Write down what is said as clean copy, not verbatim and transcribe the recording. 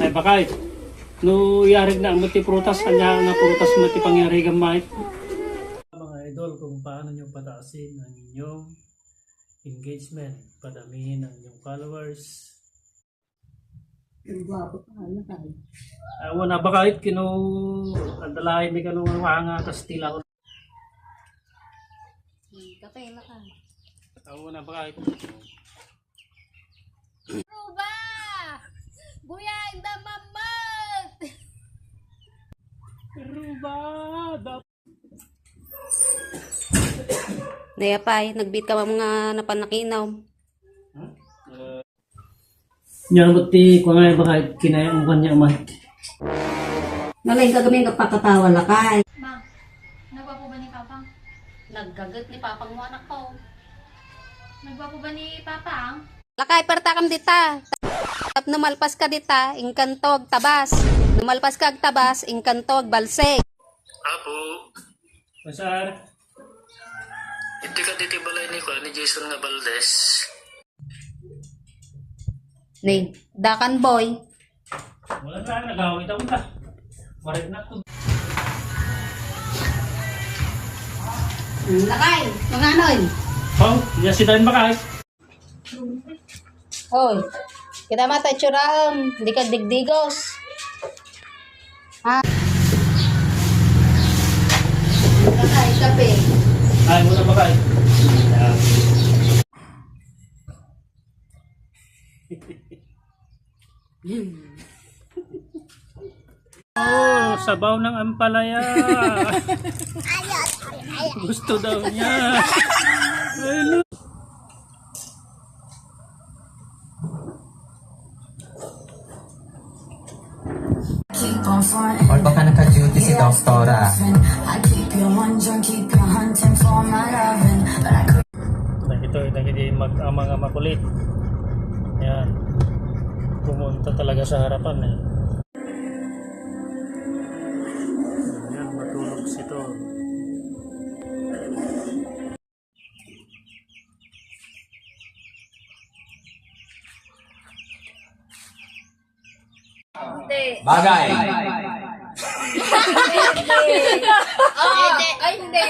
Ay bakay. No yarig na mati prutas kanya nga prutas mati pangyari gamay. Mga idol, kung paano nyo pataasin ang inyong engagement, padamihin ang inyong followers. Wala ba kahit adalahin ni kanong mga kastila ko. Kapay na ka. Wala ba kahit. Ruba! Buya in the mamat! Ruba! Nayapay, nagbit ka mga napanakinaw. Yan buti ko nga ba kahit kinayang kanya man. Nalain ka kami kapakatawa lakay. Ma, nagwapo ba ni Papang? Naggagat ni Papang mo anak ko. Nagwapo ba ni Papang? Lakay, partakam dita. Tap numalpas ka dita, ingkantog tabas. Numalpas ka ag tabas, ingkantog balseg. Apo, Pasar. hindi ka ditibalay ni Jason nga Valdez. Ni, dakan boy. Wala na, nagawin ako na. Marit na to. Lakay, mga anoy. Oh, yan si Dan ba kahit? Hoy, kita mata tsuraam, di ka digdigos. Ha? Lakay, kape. Ay, wala ba kahit? Oh, sabaw ng ampalaya. Gusto daw niya. Ay, look. Or baka naka-duty si Doctora. Ito hindi mag-amang makulit. Yan. Pumunta talaga sa harapan eh. Yan, matulog si to. Bagay! Ay, hindi.